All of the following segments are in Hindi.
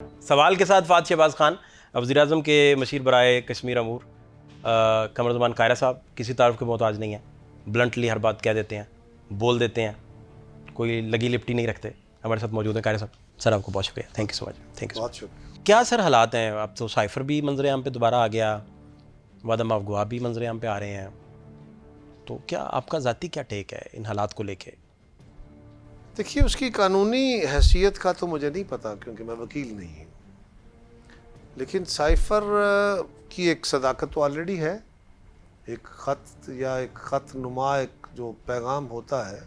सवाल के साथ फात शहबाज खान, वज़ीर-ए-आज़म के मशीर बराए कश्मीर अमूर कमरुज़्ज़मान कायरा साहब किसी तारीफ़ के मोहताज नहीं है, ब्लंटली हर बात कह देते हैं, बोल देते हैं, कोई लगी लिपटी नहीं रखते। हमारे साथ मौजूद हैं कायरा साहब। सर आपको बहुत शुक्रिया, thank you so much. Thank you. बहुत शुक्रिया। क्या सर हालात हैं? अब तो साइफ़र भी मंजर आम पे दोबारा आ गया, वादा माफ़ गवाह भी मंजर आम पे आ रहे हैं, तो क्या आपका ज़ाती क्या टेक है इन हालात को लेके? देखिए, उसकी कानूनी हैसियत का तो मुझे नहीं पता क्योंकि मैं वकील नहीं हूँ, लेकिन साइफ़र की एक सदाकत तो ऑलरेडी है। एक ख़त या एक ख़त नुमा एक जो पैगाम होता है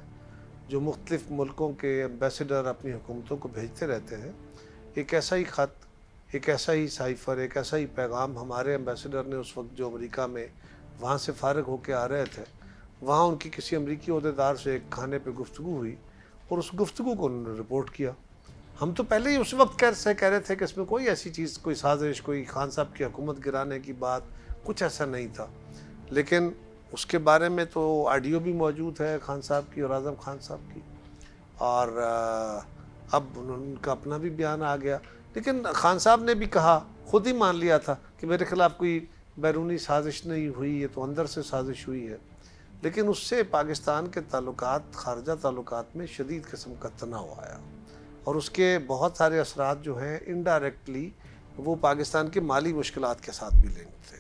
जो मुख्तलिफ़ मुल्कों के एम्बेसडर अपनी हुकूमतों को भेजते रहते हैं, एक ऐसा ही ख़त, एक ऐसा ही साइफ़र, एक ऐसा ही पैगाम हमारे एम्बेसडर ने उस वक्त जो अमेरिका में वहाँ से फ़ारिग होकर आ रहे थे, वहाँ उनकी किसी अमरीकी ओहदेदार से एक खाने पे गुफ्तगू हुई और उस गुफ्तगू को उन्होंने रिपोर्ट किया। हम तो पहले ही उस वक्त कह रहे थे कि इसमें कोई ऐसी चीज़, कोई साजिश, कोई खान साहब की हुकूमत गिराने की बात, कुछ ऐसा नहीं था। लेकिन उसके बारे में तो ऑडियो भी मौजूद है खान साहब की और आज़म खान साहब की, और अब उनका अपना भी बयान आ गया। लेकिन खान साहब ने भी कहा, खुद ही मान लिया था कि मेरे ख़िलाफ़ कोई बैरूनी साजिश नहीं हुई, ये तो अंदर से साजिश हुई है। लेकिन उससे पाकिस्तान के ताल्लुकात, खारजा ताल्लुकात में शदीद किस्म का तनाव आया और उसके बहुत सारे असरात जो हैं इनडायरेक्टली वो पाकिस्तान की माली मुश्किलात के साथ भी लिंक थे।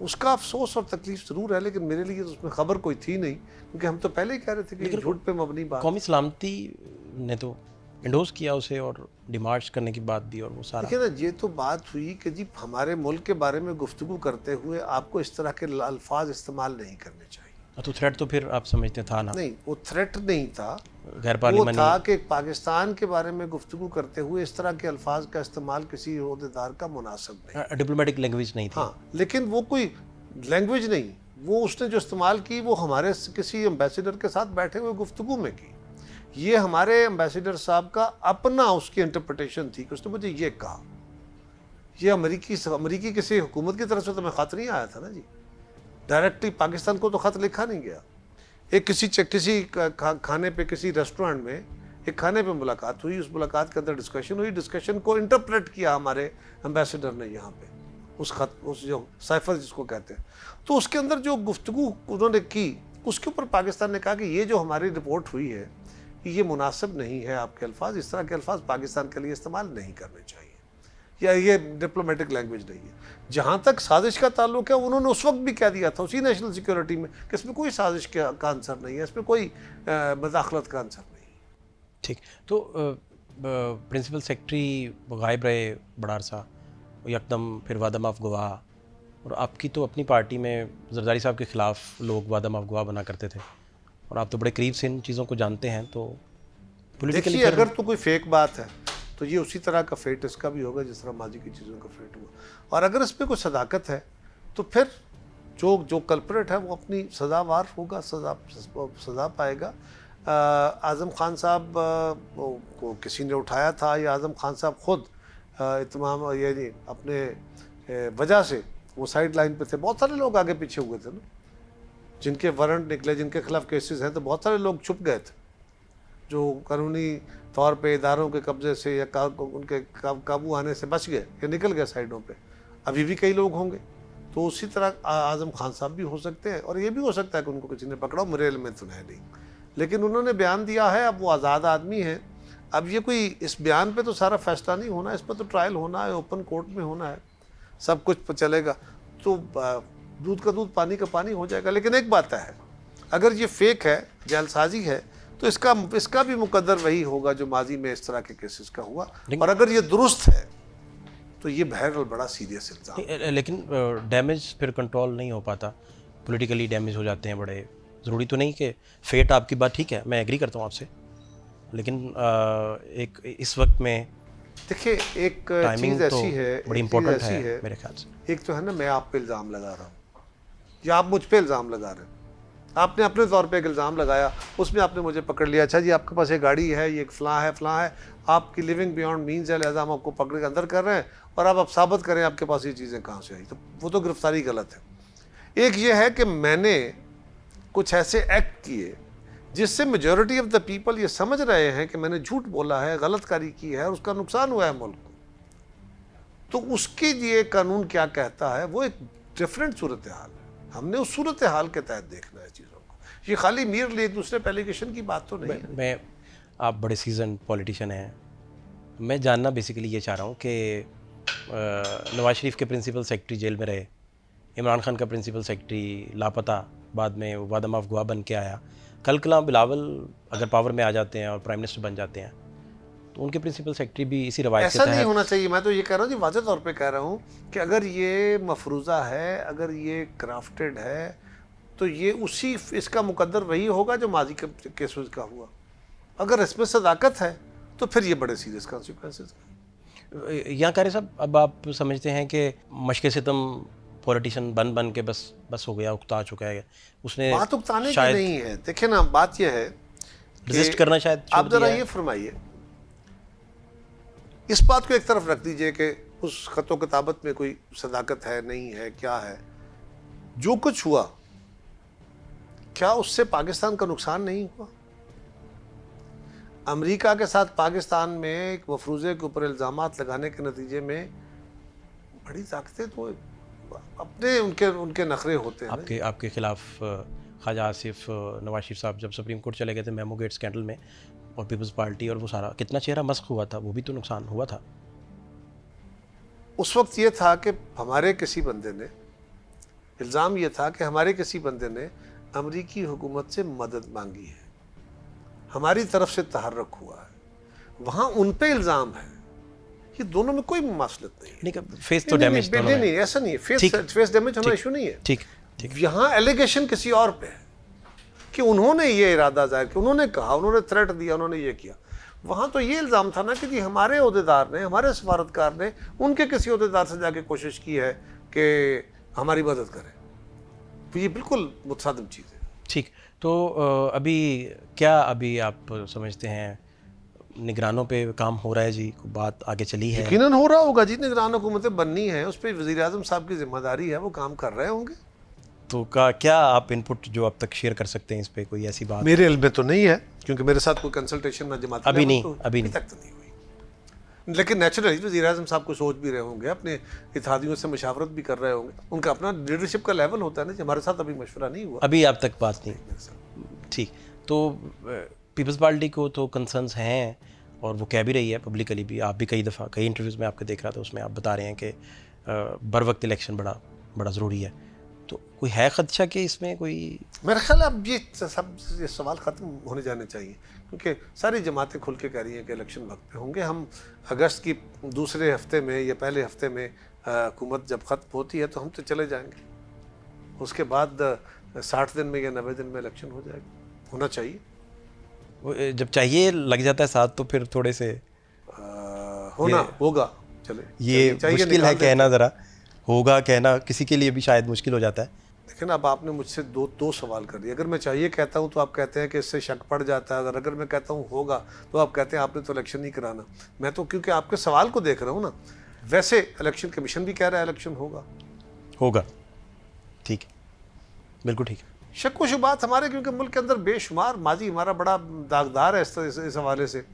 उसका अफसोस और तकलीफ ज़रूर है, लेकिन मेरे लिए तो उसमें ख़बर कोई थी नहीं, क्योंकि हम तो पहले ही कह रहे थे कि झूठ पे मबनी बात। कौमी सलामती ने तो इंडोर्स किया उसे और डिमार्च करने की बात भी, और वो सारा। देखिए ना, ये तो बात हुई कि जी हमारे मुल्क के बारे में गुफ्तगू करते हुए आपको इस तरह के अल्फाज इस्तेमाल नहीं करने चाहिए। तो थ्रेट तो फिर आप समझते था ना? नहीं, वो थ्रेट नहीं था, गैर वो पार्लिमानी था कि पाकिस्तान के बारे में गुफ्तगू करते हुए इस तरह के अल्फाज का इस्तेमाल किसी ओहदेदार का मुनासिब नहीं। डिप्लोमेटिक लैंग्वेज नहीं थी। हाँ, लेकिन वो कोई लैंग्वेज नहीं, वो उसने जो इस्तेमाल की वो हमारे किसी एम्बेसडर के साथ बैठे हुए गुफ्तगू में की। ये हमारे एम्बेसडर साहब का अपना उसकी इंटरप्रिटेशन थी कि उसने मुझे ये कहा। ये अमरीकी किसी हुकूमत की तरफ से तो मैं ख़त नहीं आया था ना जी, डायरेक्टली पाकिस्तान को तो ख़त लिखा नहीं गया। एक किसी खाने पे, किसी रेस्टोरेंट में एक खाने पे मुलाकात हुई, उस मुलाकात के अंदर डिस्कशन हुई, डिस्कशन को इंटरप्रेट किया हमारे एम्बेसडर ने यहाँ पे उस ख़त, उस जो साइफ़र जिसको कहते हैं, तो उसके अंदर जो गुफ्तगू उन्होंने की उसके ऊपर पाकिस्तान ने कहा कि ये जो हमारी रिपोर्ट हुई है ये मुनासिब नहीं है, आपके अल्फाज, इस तरह के अल्फाज पाकिस्तान के लिए इस्तेमाल नहीं करने चाहिए, या ये डिप्लोमेटिक लैंग्वेज नहीं है। जहाँ तक साजिश का ताल्लुक है, उन्होंने उस वक्त भी कह दिया था उसी नेशनल सिक्योरिटी में कि इसमें कोई साजिश का आंसर नहीं है, इसमें कोई मदाखलत का आंसर नहीं है। ठीक, तो प्रिंसिपल सेक्रेटरी गायब रहे बड़ा अरसा, यकदम फिर वादा माफ़ गवाह, और आपकी तो अपनी पार्टी में जरदारी साहब के ख़िलाफ़ लोग वादा माफ़ गवाह बना करते थे, और आप तो बड़े करीब से इन चीज़ों को जानते हैं, तो देखिए, अगर तो कोई फेक बात है तो ये उसी तरह का फेट इसका भी होगा जिस तरह माजी की चीज़ों का फेट हुआ, और अगर इस पर कोई सदाकत है तो फिर जो कल्परेट है वो अपनी सज़ावार होगा, सज़ा पाएगा। आज़म खान साहब को किसी ने उठाया था या आज़म खान साहब खुद इत्माम यानी अपने वजह से वो साइड लाइन पे थे। बहुत सारे लोग आगे पीछे हुए थे ना, जिनके वारंट निकले, जिनके खिलाफ केसेस हैं, तो बहुत सारे लोग छुप गए थे जो कानूनी तौर पे इदारों के कब्ज़े से या उनके काबू आने से बच गए या निकल गए साइडों पे। अभी भी कई लोग होंगे, तो उसी तरह आज़म खान साहब भी हो सकते हैं, और ये भी हो सकता है कि उनको किसी ने पकड़ा, मेरे इल्म में तो है नहीं, लेकिन उन्होंने बयान दिया है। अब वो आज़ाद आदमी है। अब ये कोई इस बयान पे तो सारा फैसला नहीं होना, इस पर तो ट्रायल होना है, ओपन कोर्ट में होना है, सब कुछ चलेगा, तो दूध का दूध पानी का पानी हो जाएगा। लेकिन एक बात है, अगर ये फेक है, जालसाजी है, तो इसका भी मुकद्दर वही होगा जो माजी में इस तरह के केसेस का हुआ, और अगर ये दुरुस्त है तो ये बहरहाल बड़ा सीरियस इल्ज़ाम। लेकिन डैमेज फिर कंट्रोल नहीं हो पाता, पॉलिटिकली डैमेज हो जाते हैं बड़े। ज़रूरी तो नहीं कि फेट, आपकी बात ठीक है, मैं एग्री करता हूँ आपसे, लेकिन एक इस वक्त में देखिए, एक चीज़ ऐसी है, बड़ी इम्पोर्टेंट है मेरे ख्याल से। एक तो है ना, मैं आप पे इल्ज़ाम लगा रहा हूँ या आप मुझ पे इल्ज़ाम लगा रहे हैं। आपने अपने तौर पे एक इल्ज़ाम लगाया, उसमें आपने मुझे पकड़ लिया, अच्छा जी आपके पास ये गाड़ी है, ये फ़लाँ है, आपकी लिविंग बियॉन्ड मीन्स है, लिहाजा हम आपको पकड़ के अंदर कर रहे हैं, और अब आप साबित करें आपके पास ये चीज़ें कहाँ से आई, तो वो तो गिरफ्तारी गलत है। एक ये है कि मैंने कुछ ऐसे एक्ट किए जिससे मेजॉरिटी ऑफ द पीपल ये समझ रहे हैं कि मैंने झूठ बोला है, गलत कारी की है, और उसका नुकसान हुआ है मुल्क को। तो उसके लिए कानून क्या कहता है वो एक डिफरेंट सूरत हाल है। हमने उस सूरत हाल के तहत देखना है चीज़ों को। ये खाली मीर एक दूसरे पे एलिगेशन की बात तो नहीं है। मैं आप बड़े सीजन पॉलिटिशियन हैं, मैं जानना बेसिकली ये चाह रहा हूँ कि नवाज शरीफ के प्रिंसिपल सेक्रेटरी जेल में रहे, इमरान खान का प्रिंसिपल सेक्रेटरी लापता, बाद में वो वादा माफ गवाह बन के आया, कल कलाम बिलावल अगर पावर में आ जाते हैं और प्राइम मिनिस्टर बन जाते हैं तो उनके प्रिंसिपल सेक्रेटरी भी इसी रवायत ऐसा के नहीं तहत। होना चाहिए। मैं तो ये कह रहा हूँ जी, वाज़ेह तौर पे कह रहा हूँ कि अगर ये मफरूज़ा है, अगर ये क्राफ्टेड है, तो ये उसी इसका मुकद्दर वही होगा जो माजी के केस का हुआ। अगर इसमें सदाकत है तो फिर ये बड़े सीरियस कॉन्सिक्वेंसेस हैं। यहाँ कारी साहब, अब आप समझते हैं कि मशक़ सितम पॉलिटिशियन बन के बस हो गया, उकता चुका है, उसने बात उकताने की शायद नहीं है। देखिए ना, बात यह है रेजिस्ट करना शायद छोड़ आप जरा दिया है। ये फरमाइए, इस बात को एक तरफ रख दीजिए कि उस खतो किताबत में कोई सदाकत है नहीं है, क्या है, जो कुछ हुआ क्या उससे पाकिस्तान का नुकसान नहीं हुआ? अमेरिका के साथ पाकिस्तान में एक मफरूज़े के ऊपर इल्ज़ामात लगाने के नतीजे में बड़ी ताकतें तो अपने उनके नखरे होते हैं। आपके खिलाफ ख्वाजा आसिफ नवाज शरीफ साहब जब सुप्रीम कोर्ट चले गए थे मेमो गेट स्कैंडल में, और पीपल्स पार्टी और वो सारा कितना चेहरा मस्क हुआ था, वो भी तो नुकसान हुआ था। उस वक्त ये था कि हमारे किसी बंदे ने, इल्ज़ाम ये था कि हमारे किसी बंदे ने अमरीकी हुकूमत से मदद मांगी है, हमारी तरफ से तहर्रुक हुआ है, वहाँ उन पे इल्ज़ाम है। ये दोनों में कोई मसलत नहीं है। नहीं, फेस तो डैमेज दोनों में। नहीं, ऐसा नहीं है। फेस डैमेज होना इशू नहीं है। ठीक। यहाँ एलिगेशन किसी और पे है कि उन्होंने ये इरादा जाहिर किया, उन्होंने कहा, उन्होंने थ्रेट दिया, उन्होंने ये किया। वहाँ तो ये इल्ज़ाम था ना कि जी हमारे ओहदेदार ने, हमारे सफारतकार ने उनके किसी ओहदेदार से जाके कोशिश की है कि हमारी मदद करें। तो ये बिल्कुल मुतसादिम चीज़ है। ठीक, तो अभी आप समझते हैं निगरानों पे काम हो रहा है जी, बात आगे चली है? यकीनन हो रहा होगा जी, निगरान हुकूमतें बननी है, उस पर वज़ीर आज़म साहब की जिम्मेदारी है, वो काम कर रहे होंगे। तो क्या आप इनपुट जो अब तक शेयर कर सकते हैं इस पे, कोई ऐसी बात? मेरे इल्म में तो नहीं है, क्योंकि मेरे साथ कोई कंसल्टेशन ना जमात अभी नहीं तक तो नहीं हुई। लेकिन नेचुरली वज़ीर आज़म साहब को सोच भी रहे होंगे, अपने इत्तेहादियों से मशावरत भी कर रहे होंगे, उनका अपना लीडरशिप का लेवल होता है ना, हमारे साथ अभी मशवरा नहीं हुआ। अभी आप तक बात नहीं। ठीक, तो पीपल्स पार्टी को तो कंसर्न्स हैं और वो कह भी रही है पब्लिकली भी, आप भी कई दफ़ा कई इंटरव्यूज़ में आपके देख रहा था, उसमें आप बता रहे हैं कि बर वक्त इलेक्शन बड़ा ज़रूरी है। तो कोई है खदशा कि इसमें कोई? मेरा ख्याल है अब ये सवाल ख़त्म होने जाने चाहिए, क्योंकि सारी जमातें खुल के कह रही हैं कि इलेक्शन वक्त पे होंगे। हम अगस्त की दूसरे हफ्ते में या पहले हफ्ते में हुकूमत जब ख़त्म होती है तो हम तो चले जाएंगे, उसके बाद 60 दिन में या 90 दिन में इलेक्शन हो जाएगा, होना चाहिए। जब चाहिए लग जाता है साथ, तो फिर थोड़े से होगा। चले, ये मुश्किल है कहना, ज़रा होगा कहना किसी के लिए भी शायद मुश्किल हो जाता है। लेकिन अब आपने मुझसे दो सवाल कर दिए। अगर मैं चाहिए कहता हूँ तो आप कहते हैं कि इससे शक पड़ जाता है, अगर मैं कहता हूँ होगा तो आप कहते हैं आपने तो इलेक्शन नहीं कराना। मैं तो क्योंकि आपके सवाल को देख रहा हूँ ना, वैसे इलेक्शन कमीशन भी कह रहा है इलेक्शन होगा। ठीक है, बिल्कुल ठीक है। शक व शुबात हमारे, क्योंकि मुल्क के अंदर बेशुमार, माजी हमारा बड़ा दागदार है इस हवाले से,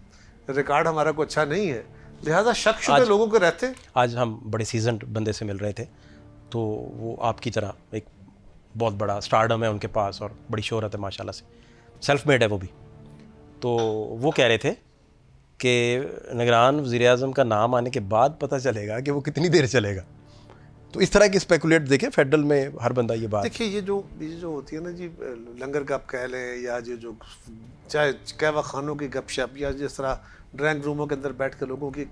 रिकॉर्ड हमारा को अच्छा नहीं है, लिहाजा शक शुबे लोगों के रहते। आज हम बड़े सीजन बंदे से मिल रहे थे, तो वो आपकी तरह एक बहुत बड़ा स्टारडम है उनके पास और बड़ी शोहरत है माशाल्लाह से, सेल्फ मेड है वो भी। तो वो कह रहे थे कि निगरान वज़ीर आज़म का नाम आने के बाद पता चलेगा कि वो कितनी देर चलेगा। तो इस तरह की स्पेकुलेट देखें, फेडरल में हर बंदा ये बात। देखिए, ये जो होती है ना जी, लंगर गप कह लें या जो चाहे कहवा खानों की गपशप, या जिस तरह ड्राइंग रूमों के अंदर बैठ के लोगों की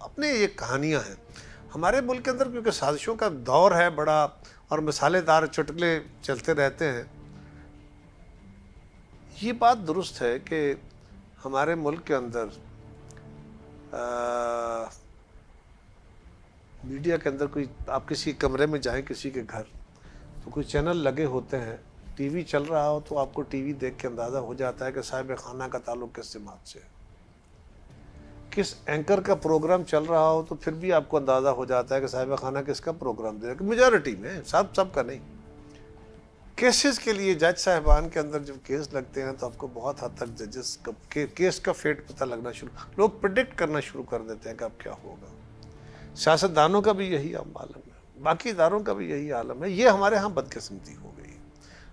अपने ये कहानियाँ हैं। हमारे मुल्क के अंदर क्योंकि साजिशों का दौर है बड़ा और मसालेदार चुटकुले चलते रहते हैं, ये बात दुरुस्त है कि हमारे मुल्क के अंदर मीडिया के अंदर कोई, आप किसी कमरे में जाएं किसी के घर, तो कोई चैनल लगे होते हैं, टीवी चल रहा हो तो आपको टीवी देख के अंदाज़ा हो जाता है कि साहिब खाना का ताल्लुक़ किस जमात से है। किस एंकर का प्रोग्राम चल रहा हो तो फिर भी आपको अंदाज़ा हो जाता है कि साहिब खाना किसका प्रोग्राम दे रहा है। मेजॉरिटी में, सब का नहीं। केसेस के लिए जज साहिबान के अंदर जब केस लगते हैं तो आपको बहुत हद तक जजेस केस का फेट पता लगना शुरू, लोग प्रिडिक्ट करना शुरू कर देते हैं कि अब क्या होगा। सियासतदानों का भी यही आलम है, बाकी इदारों का भी यही आलम है। ये हमारे यहाँ बदकिस्मती हो गई।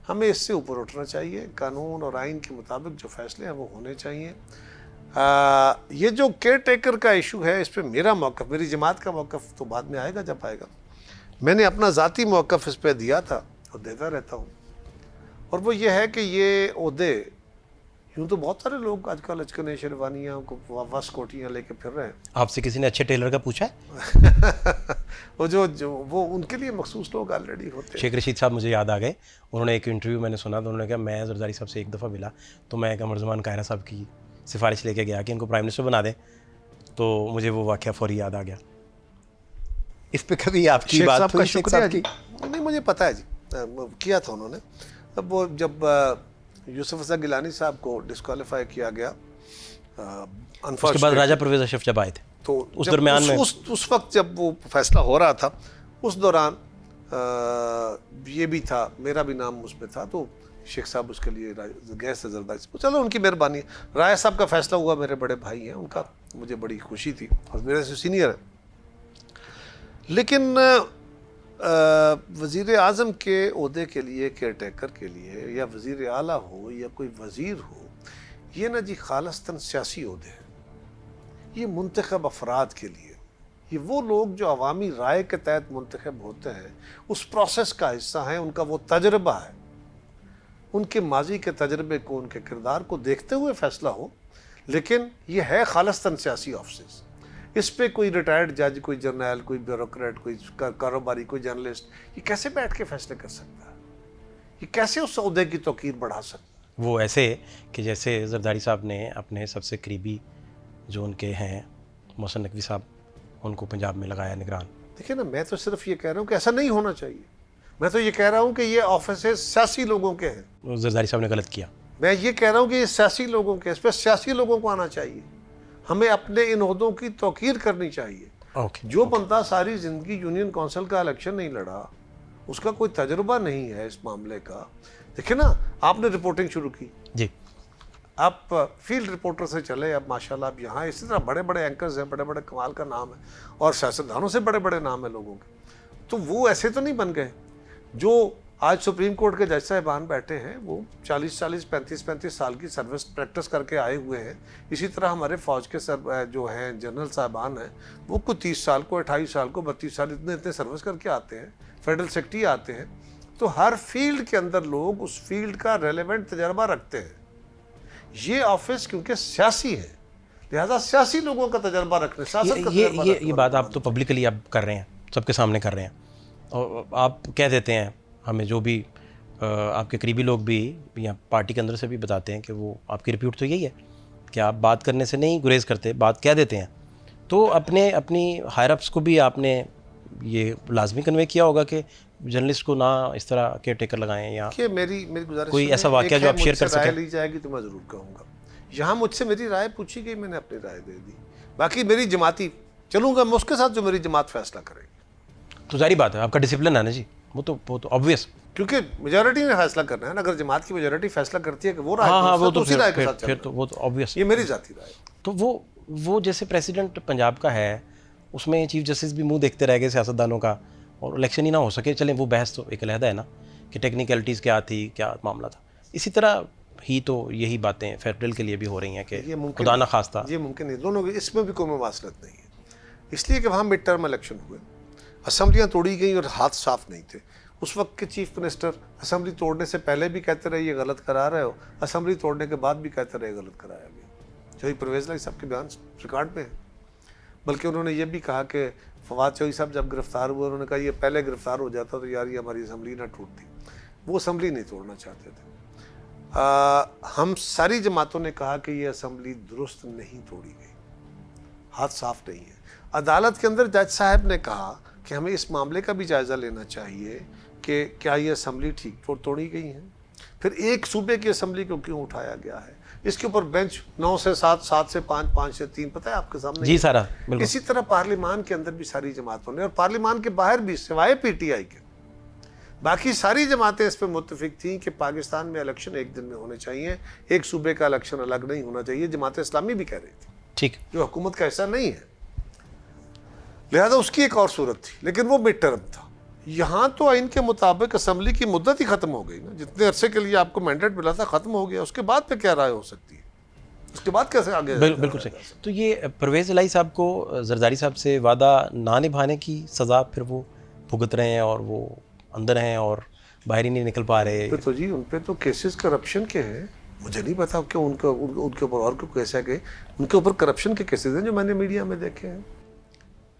हमें इससे ऊपर उठना चाहिए। कानून और आइन के मुताबिक जो फैसले हैं वो होने चाहिए। ये जो केयर टेकर का इशू है, इस पर मेरा मौक़िफ़, मेरी जमात का मौक़िफ़ तो बाद में आएगा जब आएगा। मैंने अपना ज़ाती मौक़िफ़ इस पर दिया था और देता रहता हूँ, और वो ये है कि ये ओहदे, यूँ तो बहुत सारे लोग आजकल अचकने शेरवानियाँ को वस कोटियाँ लेके फिर रहे हैं। आपसे किसी ने अच्छे टेलर का पूछा है? वो जो वो उनके लिए मखसूस लोग ऑलरेडी होते हैं। शेख रशीद साहब मुझे याद आ गए। उन्होंने एक इंटरव्यू मैंने सुना तो उन्होंने कहा मैं जरदारी साहब से एक दफ़ा मिला तो मैं कमर ज़मान कायरा साहब की सिफारिश लेके गया कि इनको प्राइम मिनिस्टर बना दें, तो मुझे वो वाक़या फौरी याद आ गया। इस पे कभी आपकी शेख बात साहब का हुई शेख शुक्रिया साहब जी। की? नहीं, मुझे पता है जी, किया था उन्होंने। तब वो जब यूसुफ रज़ा गिलानी साहब को डिस्क्वालीफाई किया गया, उसके बाद राजा परवेज़ अशरफ जब आए थे तो उस दरमियान में उस वक्त जब वो फैसला हो रहा था, उस दौरान ये भी था, मेरा भी नाम उसमें था, तो शेख साहब उसके लिए गए थे जरदारी। चलो उनकी मेहरबानी है। राय साहब का फैसला हुआ, मेरे बड़े भाई हैं, उनका मुझे बड़ी खुशी थी और मेरे से सीनियर है। लेकिन वज़ीर आज़म के ओहदे के लिए, केयर टेकर के लिए, या वज़ीर आला हो या कोई वज़ीर हो, ये ना जी खालिस्तन सियासी ओहदे हैं। ये मुंतखब अफराद के लिए, ये वो लोग जो अवामी राय के तहत मुंतखब होते हैं, उस प्रोसेस का हिस्सा हैं। उनका वो तजर्बा है, उनके माजी के तजर्बे को, उनके किरदार को देखते हुए फ़ैसला हो। लेकिन ये है खालिस्तन सियासी ऑफिस। इस पे कोई रिटायर्ड जज, कोई जर्नल, कोई ब्यूरोक्रेट, कोई कारोबारी, कोई जर्नलिस्ट, ये कैसे बैठ के फैसले कर सकता है? ये कैसे उस सौदे की तौकीर बढ़ा सकता है? वो ऐसे कि जैसे जरदारी साहब ने अपने सबसे करीबी जो उनके हैं मोहसिन नकवी साहब, उनको पंजाब में लगाया निगरान। देखिए ना, मैं तो सिर्फ ये कह रहा हूँ कि ऐसा नहीं होना चाहिए। मैं तो ये कह रहा हूँ कि ये ऑफिस सियासी लोगों के हैं। जरदारी साहब ने गलत किया। मैं ये कह रहा हूँ कि ये सियासी लोगों के, इस पर सियासी लोगों को आना चाहिए। हमें अपने इन ओहदों की तौकीर करनी चाहिए। जो बंदा सारी ज़िंदगी यूनियन काउंसिल का इलेक्शन नहीं लड़ा, उसका कोई तजुर्बा नहीं है इस मामले का। देखिए ना, आपने रिपोर्टिंग शुरू की जी, आप फील्ड रिपोर्टर से चले, अब माशाल्लाह आप यहाँ इसी तरह बड़े बड़े एंकर्स हैं, बड़े बड़े कमाल का नाम है, और सियासतदानों से बड़े बड़े नाम है लोगों के। तो वो ऐसे तो नहीं बन गए। जो आज सुप्रीम कोर्ट के जज साहिबान बैठे हैं, वो 40-40, 35-35 साल की सर्विस प्रैक्टिस करके आए हुए हैं। इसी तरह हमारे फ़ौज के जो हैं जनरल साहिबान हैं, वो कुछ 30 साल को, 28 साल को, 32 साल, इतने सर्विस करके आते हैं। फेडरल सेक्रेटरी आते हैं। तो हर फील्ड के अंदर लोग उस फील्ड का रेलेवेंट तजर्बा रखते हैं। ये ऑफिस क्योंकि सियासी है, लिहाजा सियासी लोगों का तजर्बा रखने, सियासत का तजर्बा रखने। ये बात आप तो पब्लिकली आप कर रहे हैं, सबके सामने कर रहे हैं, और आप कह देते हैं हमें, जो भी आपके करीबी लोग भी या पार्टी के अंदर से भी बताते हैं कि वो आपकी रिप्यूट तो यही है कि आप बात करने से नहीं गुरेज करते, बात कह देते हैं। तो अपनी हायर अप्स को भी आपने ये लाजमी कन्वे किया होगा कि जर्नलिस्ट को ना इस तरह केयर टेकर लगाएं, या कि मेरी गुजारिश कोई ऐसा वाकया जो आप शेयर कर सकें। राय ली जाएगी तो मैं ज़रूर कहूँगा। यहाँ मुझसे मेरी राय पूछी गई, मैंने अपनी राय दे दी। बाकी मेरी जमाती चलूँगा मैं उसके साथ जो मेरी जमात फैसला करेगी। तो जारी बात है, आपका डिसिप्लिन है ना जी, वो तो ऑब्वियस, क्योंकि मेजॉरिटी ने फैसला करना है ना। अगर जमात की मेजॉरिटी फैसला करती है कि वो राय, हाँ, वो तो उसी राय के साथ फिर तो वो तो ऑब्वियस। ये मेरी जाती राय। तो वो जैसे प्रेसिडेंट पंजाब का है, उसमें चीफ जस्टिस भी मुंह देखते रह गए सियासतदानों का, और इलेक्शन ही ना हो सके। चलें, वो बहस तो एक अलहदा है ना कि टेक्निकलिटीज़ क्या थी, क्या मामला था। इसी तरह ही तो यही बातें फेडरल के लिए भी हो रही हैं कि खुदा ना खास्ता, ये मुमकिन नहीं, दोनों इसमें भी कोई मुमासलत नहीं है। इसलिए कि वहाँ मिड टर्म इलेक्शन हुए, असम्बलियाँ तोड़ी गई और हाथ साफ नहीं थे। उस वक्त के चीफ मिनिस्टर असम्बली तोड़ने से पहले भी कहते रहे ये गलत करा रहे हो, असम्बली तोड़ने के बाद भी कहते रहे गलत कराया गया। चौधरी परवेज़ लाई साहब के बयान रिकॉर्ड में है। बल्कि उन्होंने ये भी कहा कि फवाद चौधरी साहब जब गिरफ्तार हुए, उन्होंने कहा ये पहले गिरफ्तार हो जाता तो यार ये हमारी असम्बली ना टूटती। वो असम्बली नहीं तोड़ना चाहते थे। हम सारी जमातों ने कहा कि ये असम्बली दुरुस्त नहीं तोड़ी गई, हाथ साफ नहीं है। अदालत के अंदर जज साहब ने कहा कि हमें इस मामले का भी जायज़ा लेना चाहिए कि क्या ये असम्बली ठीक तोड़ी गई है, फिर एक सूबे की असम्बली को क्यों उठाया गया है। इसके ऊपर बेंच 9 से 7, 7 से 5, 5 से 3, पता है आपके सामने जी सारा। इसी तरह पार्लियामान के अंदर भी सारी जमातों ने, और पार्लियामान के बाहर भी सिवाय पीटीआई के बाकी सारी जमातें इस पर मुत्तफिक थीं कि पाकिस्तान में इलेक्शन एक दिन में होने चाहिए, एक सूबे का इलेक्शन अलग नहीं होना चाहिए। जमात इस्लामी भी कह रही थी, ठीक, जो हुकूमत का हिस्सा नहीं है। लिहाजा उसकी एक और सूरत थी, लेकिन वो मिड टर्म था। यहाँ तो आइन के मुताबिक असम्बली की मुद्दत ही ख़त्म हो गई ना, जितने अरसे के लिए आपको मैंडेट मिला था ख़त्म हो गया, उसके बाद पे क्या राय हो सकती है, उसके बाद कैसे आगे? बिल्कुल सही। तो ये परवेज़ इलाही साहब को जरदारी साहब से वादा ना निभाने की सज़ा फिर वो भुगत रहे हैं और वो अंदर हैं और बाहर ही नहीं निकल पा रहे। तो जी उन पे तो केसेस करप्शन के हैं, मुझे नहीं पता क्यों उनके ऊपर और क्यों कैसे गए, उनके ऊपर करप्शन के केसेस हैं जो मैंने मीडिया में देखे हैं।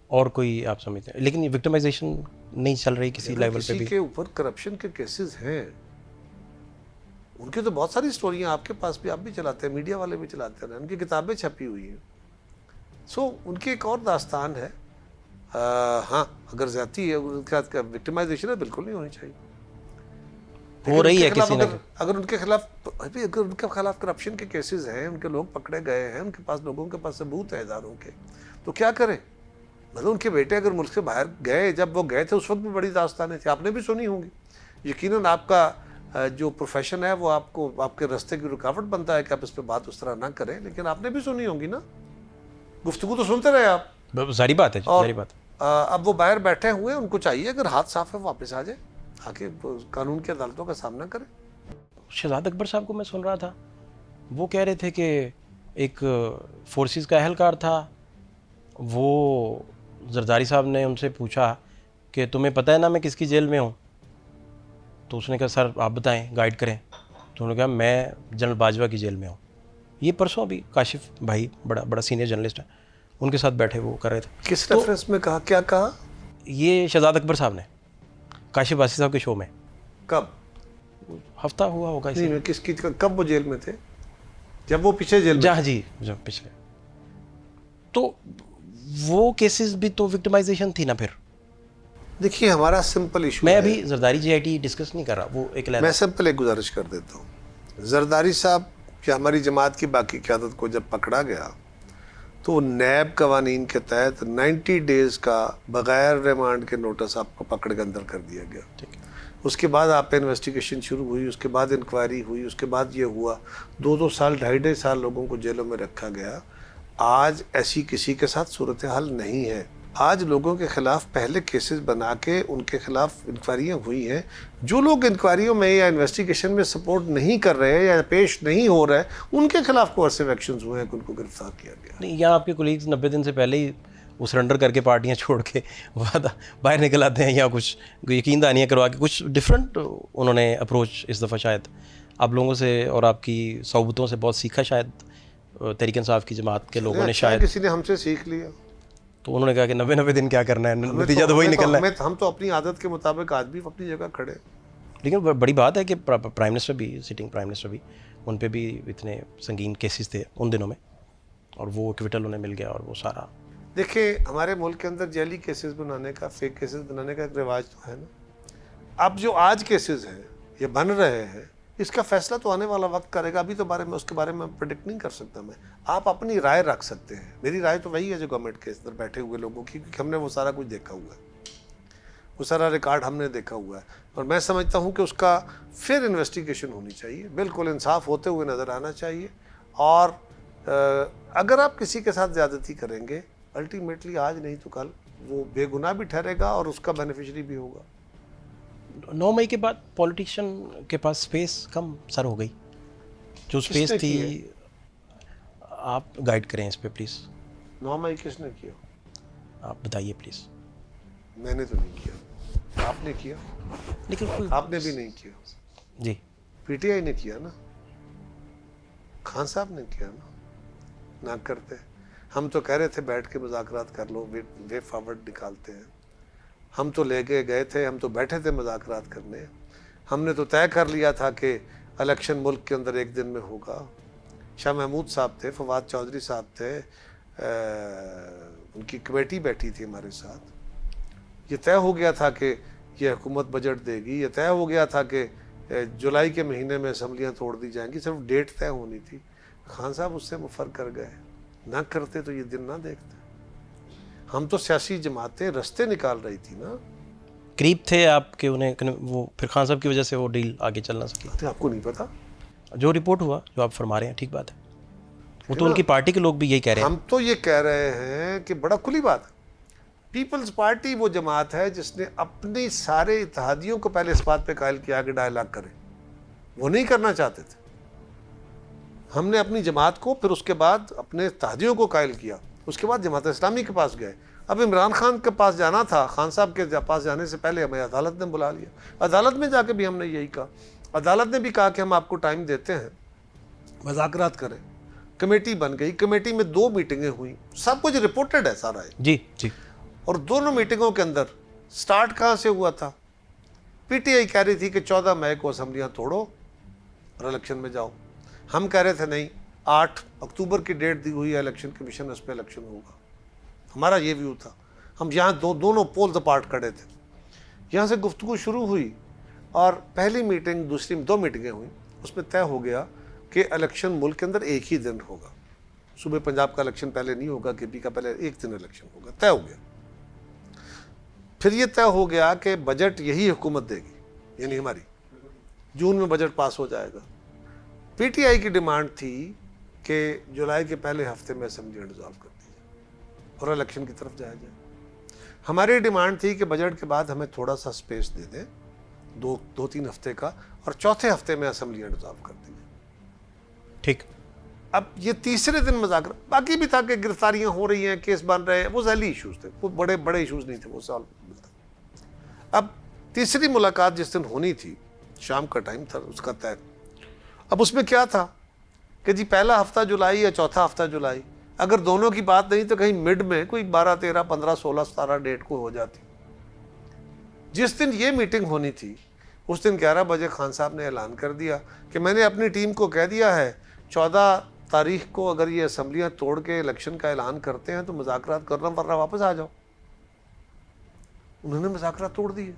और कोई आप समझते हैं, लेकिन विक्टिमाइजेशन नहीं चल रही किसी लेवल पे भी? के ऊपर करप्शन के केसेस हैं, उनकी तो बहुत सारी स्टोरियां आपके पास भी, आप भी चलाते हैं, मीडिया वाले भी चलाते हैं, उनकी किताबें छपी हुई हैं। सो उनकी एक और दास्तान है। हाँ, अगर ज्यादती है उनका विक्टिमाइजेशन है, बिल्कुल नहीं होनी चाहिए, हो रही है किसी ने। अगर उनके खिलाफ करप्शन के केसेस हैं, उनके लोग पकड़े गए हैं, उनके पास लोगों के पास सबूत है हजारों के, तो क्या करें? मतलब उनके बेटे अगर मुल्क से बाहर गए, जब वो गए थे उस वक्त भी बड़ी दास्तानें थी, आपने भी सुनी होंगी। यकीनन आपका जो प्रोफेशन है वो आपको आपके रास्ते की रुकावट बनता है कि आप इस पर बात उस तरह ना करें, लेकिन आपने भी सुनी होंगी ना, गुफ्तगू तो सुनते रहे आप। सारी बात है, सारी बात। अब वो बाहर बैठे हुए, उनको चाहिए अगर हाथ साफ है वापस आ जाए, आके कानून की अदालतों का सामना करें। शहजाद अकबर साहब को मैं सुन रहा था, वो कह रहे थे कि एक फोर्सेस का अहलकार था, वो जरदारी साहब ने उनसे पूछा कि तुम्हें पता है ना मैं किसकी जेल में हूँ? तो उसने कहा सर आप बताएं, गाइड करें। तो उन्होंने कहा मैं जनरल बाजवा की जेल में हूँ। ये परसों अभी काशिफ भाई बड़ा सीनियर जर्नलिस्ट है, उनके साथ बैठे वो कर रहे थे। किस रेफरेंस में कहा, क्या कहा? ये शहजाद अकबर साहब ने काशिफ वासी साहब के शो में। कब? हफ्ता हुआ होगा इसे। नहीं, किसकी, कब वो जेल में थे? जब वो पीछे जेल में? हाँ जी, जब पिछले। तो वो केसेस भी तो विक्टिमाइजेशन थी ना फिर। देखिए हमारा सिंपल इशू, मैं अभी जरदारी जीआईटी डिस्कस नहीं कर रहा, वो एक मैं सिंपल एक गुजारिश कर देता हूँ। जरदारी साहब या हमारी जमात की बाकी क़यादत को जब पकड़ा गया तो नैब कवानीन के तहत 90 डेज़ का बग़ैर रिमांड के नोटिस आपको पकड़ के अंदर कर दिया गया। ठीक है। उसके बाद आप पे इन्वेस्टिगेशन शुरू हुई, उसके बाद इंक्वायरी हुई, उसके बाद ये हुआ, 2-2 साल 2.5 साल लोगों को जेलों में रखा गया। आज ऐसी किसी के साथ सूरत हाल नहीं है। आज लोगों के खिलाफ पहले केसेस बना के उनके खिलाफ इंक्वायरियाँ हुई हैं। जो लोग इंक्वायरियों में या इन्वेस्टिगेशन में सपोर्ट नहीं कर रहे हैं या पेश नहीं हो रहे, उनके खिलाफ कोर्सिव एक्शंस हुए हैं, उनको गिरफ्तार किया गया। नहीं, यहाँ आपके कोलीग्स 90 दिन से पहले ही वो सरेंडर करके पार्टियाँ छोड़ के बाहर निकल आते हैं, या कुछ यकीन दहानियाँ करवा के कुछ डिफरेंट उन्होंने अप्रोच इस दफ़ा शायद आप लोगों से और आपकी सोबतों से बहुत सीखा, शायद तहरीक इंसाफ की जमात के लोगों ने, शायद किसी ने हमसे सीख लिया। तो उन्होंने कहा कि 90 दिन क्या करना है, नतीजा तो वही निकलना है। हम तो अपनी आदत के मुताबिक आज भी अपनी जगह खड़े। लेकिन बड़ी बात है कि प्राइम मिनिस्टर भी, सिटिंग प्राइम मिनिस्टर भी, उन पे भी इतने संगीन केसेस थे उन दिनों में, और वो क्विटल उन्हें मिल गया और वो सारा। देखिए हमारे मुल्क के अंदर जैली केसेस बनाने का, फेक केसेस बनाने का एक रिवाज तो है ना। अब जो आज केसेस हैं ये बन रहे हैं, इसका फैसला तो आने वाला वक्त करेगा। अभी तो उसके बारे में प्रेडिक्ट नहीं कर सकता मैं। आप अपनी राय रख सकते हैं। मेरी राय तो वही है जो गवर्नमेंट के अंदर बैठे हुए लोगों की, क्योंकि हमने वो सारा कुछ देखा हुआ है, वो सारा रिकॉर्ड हमने देखा हुआ है, और मैं समझता हूँ कि उसका फिर इन्वेस्टिगेशन होनी चाहिए, बिल्कुल इंसाफ होते हुए नज़र आना चाहिए। और अगर आप किसी के साथ ज़्यादती करेंगे, अल्टीमेटली आज नहीं तो कल वो बेगुनाह भी ठहरेगा और उसका बेनिफिशरी भी होगा। 9 मई के बाद पॉलिटिशियन के पास स्पेस कम सर हो गई, जो स्पेस थी। आप गाइड करें इस पे प्लीज़। 9 मई किसने किया? आप बताइए प्लीज़। मैंने तो नहीं किया, आपने किया। लेकिन आपने भी नहीं किया जी, पीटीआई ने किया ना, खान साहब ने किया ना करते। हम तो कह रहे थे बैठ के मुज़ाकरात कर लो, वे फॉरवर्ड निकालते हैं। हम तो लेके गए थे, हम तो बैठे थे मुज़ाकरात करने। हमने तो तय कर लिया था कि इलेक्शन मुल्क के अंदर एक दिन में होगा। शाह महमूद साहब थे, फवाद चौधरी साहब थे, उनकी कमेटी बैठी थी हमारे साथ। ये तय हो गया था कि ये हुकूमत बजट देगी, ये तय हो गया था कि जुलाई के महीने में असम्बलियाँ तोड़ दी जाएंगी, सिर्फ डेट तय होनी थी। खान साहब उससे मुफर कर गए, ना करते तो ये दिन ना देखते। हम तो सियासी जमातें रास्ते निकाल रही थी ना। करीब थे आपके उन्हें, वो फिर खान साहब की वजह से वो डील आगे चल ना सकी। आपको नहीं पता? जो रिपोर्ट हुआ, जो आप फरमा रहे हैं, ठीक बात है, वो तो उनकी पार्टी के लोग भी यही कह रहे हैं। हम तो ये कह रहे हैं कि बड़ा खुली बात है, पीपल्स पार्टी वो जमात है जिसने अपने सारे इत्तेहादियों को पहले इस बात पे कायल किया कि डायलॉग करें, वो नहीं करना चाहते थे। हमने अपनी जमात को फिर उसके बाद अपने इत्तेहादियों को कायल किया, उसके बाद जमात इस्लामी के पास गए। अब इमरान खान के पास जाना था, खान साहब के पास जाने से पहले हमें अदालत ने बुला लिया। अदालत में जाके भी हमने यही कहा, अदालत ने भी कहा कि हम आपको टाइम देते हैं, मुज़ाकरात करें। कमेटी बन गई, कमेटी में 2 मीटिंगें हुई, सब कुछ रिपोर्टेड है सारा है। जी जी। और दोनों मीटिंगों के अंदर स्टार्ट कहाँ से हुआ था? पीटीआई कह रही थी कि 14 मई को असम्बलियाँ तोड़ो और इलेक्शन में जाओ। हम कह रहे थे नहीं, 8 अक्टूबर की डेट दी हुई है इलेक्शन कमीशन, उस पर इलेक्शन होगा। हमारा ये व्यू था। हम यहाँ दोनों पोल्स अपार्ट खड़े थे। यहाँ से गुफ्तगू शुरू हुई और पहली मीटिंग, दूसरी 2 मीटिंगें हुई, उसमें तय हो गया कि इलेक्शन मुल्क के अंदर एक ही दिन होगा। सूबे पंजाब का इलेक्शन पहले नहीं होगा, केपी का पहले एक दिन इलेक्शन होगा, तय हो गया। फिर ये तय हो गया कि बजट यही हुकूमत देगी, यानी हमारी जून में बजट पास हो जाएगा। पीटीआई की डिमांड थी कि जुलाई के पहले हफ्ते में असेंबली डिसॉल्व कर दी जाए और इलेक्शन की तरफ जाया जाए। हमारी डिमांड थी कि बजट के बाद हमें थोड़ा सा स्पेस दे दें, 2-3 हफ्ते का, और चौथे हफ्ते में असेंबली डिसॉल्व कर दी जाए। ठीक। अब ये तीसरे दिन मुज़ाकरा, बाकी भी था कि गिरफ्तारियां हो रही हैं, केस बन रहे हैं, वो जैली इशूज़ थे, वो बड़े इशूज़ नहीं थे, वो सॉल्व मिलता। अब तीसरी मुलाकात जिस दिन होनी थी, शाम का टाइम था उसका तय। अब उसमें क्या था कि जी पहला हफ्ता जुलाई या चौथा हफ्ता जुलाई, अगर दोनों की बात नहीं तो कहीं मिड में कोई 12, 13, 15, 16, 17 डेट को हो जाती। जिस दिन ये मीटिंग होनी थी उस दिन 11 बजे खान साहब ने ऐलान कर दिया कि मैंने अपनी टीम को कह दिया है 14 तारीख को अगर ये असम्बलियाँ तोड़ के इलेक्शन का ऐलान करते हैं तो मुज़ाकरात करना, वरना वापस आ जाओ। उन्होंने मुज़ाकरात तोड़ दिए।